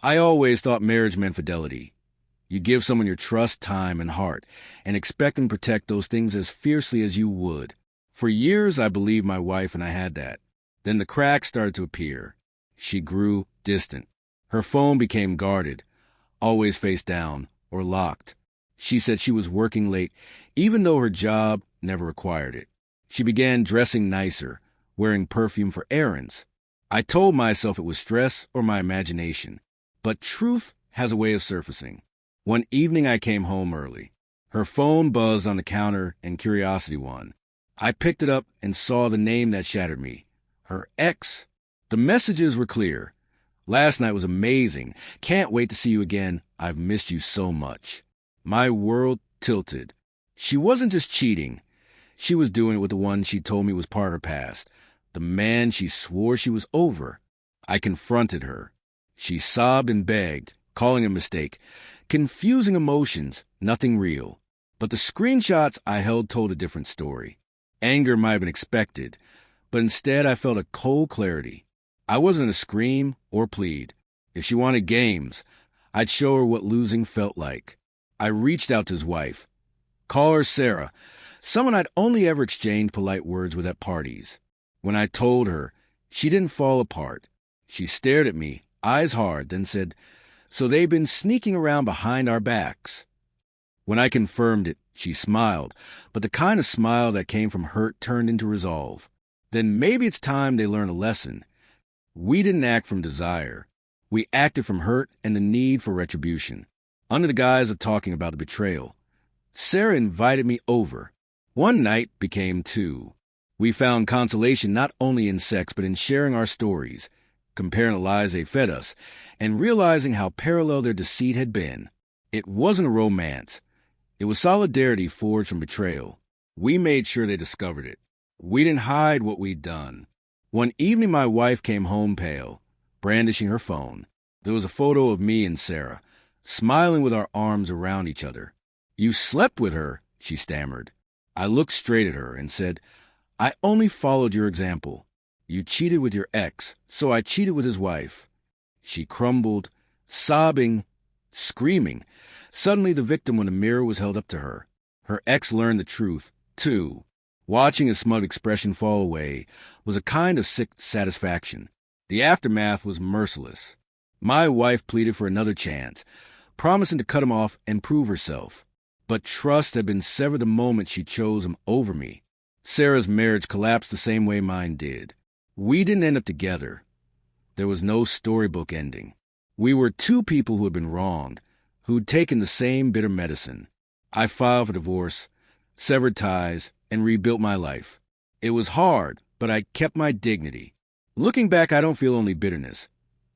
I always thought marriage meant fidelity. You give someone your trust, time, and heart, and expect them to protect those things as fiercely as you would. For years, I believed my wife and I had that. Then the cracks started to appear. She grew distant. Her phone became guarded, always face down, or locked. She said she was working late, even though her job never required it. She began dressing nicer, wearing perfume for errands. I told myself it was stress or my imagination. But truth has a way of surfacing. One evening I came home early. Her phone buzzed on the counter and curiosity won. I picked it up and saw the name that shattered me. Her ex. The messages were clear. Last night was amazing. Can't wait to see you again. I've missed you so much. My world tilted. She wasn't just cheating. She was doing it with the one she told me was part of her past. The man she swore she was over. I confronted her. She sobbed and begged, calling it a mistake. Confusing emotions, nothing real. But the screenshots I held told a different story. Anger might have been expected, but instead I felt a cold clarity. I wasn't to scream or plead. If she wanted games, I'd show her what losing felt like. I reached out to his wife. Call her Sarah, someone I'd only ever exchanged polite words with at parties. When I told her, she didn't fall apart. She stared at me, eyes hard, then said, "So they've been sneaking around behind our backs." When I confirmed it, she smiled, but the kind of smile that came from hurt turned into resolve. Then maybe it's time they learn a lesson. We didn't act from desire. We acted from hurt and the need for retribution, under the guise of talking about the betrayal. Sarah invited me over. One night became two. We found consolation not only in sex, but in sharing our stories, comparing the lies they fed us, and realizing how parallel their deceit had been. It wasn't a romance. It was solidarity forged from betrayal. We made sure they discovered it. We didn't hide what we'd done. One evening my wife came home pale, brandishing her phone. There was a photo of me and Sarah, smiling with our arms around each other. "You slept with her," she stammered. I looked straight at her and said, "I only followed your example. You cheated with your ex, so I cheated with his wife." She crumbled, sobbing, screaming. Suddenly the victim when a mirror was held up to her. Her ex learned the truth, too. Watching his smug expression fall away was a kind of sick satisfaction. The aftermath was merciless. My wife pleaded for another chance, promising to cut him off and prove herself. But trust had been severed the moment she chose him over me. Sarah's marriage collapsed the same way mine did. We didn't end up together. There was no storybook ending. We were two people who had been wronged, who'd taken the same bitter medicine. I filed for divorce, severed ties, and rebuilt my life. It was hard, but I kept my dignity. Looking back, I don't feel only bitterness.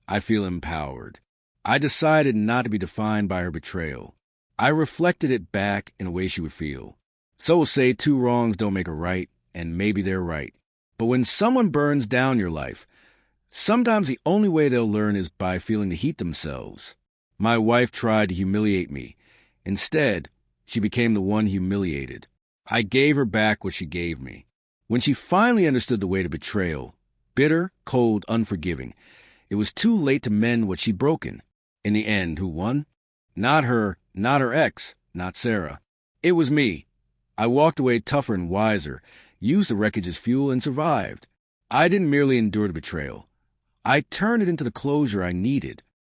I feel empowered. I decided not to be defined by her betrayal. I reflected it back in a way she would feel. So we'll say two wrongs don't make a right, and maybe they're right. But when someone burns down your life, sometimes the only way they'll learn is by feeling the heat themselves. My wife tried to humiliate me. Instead, she became the one humiliated. I gave her back what she gave me. When she finally understood the weight of betrayal, bitter, cold, unforgiving, it was too late to mend what she'd broken. In the end, who won? Not her ex, not Sarah. It was me. I walked away tougher and wiser, used the wreckage as fuel, and survived. I didn't merely endure the betrayal. I turned it into the closure I needed.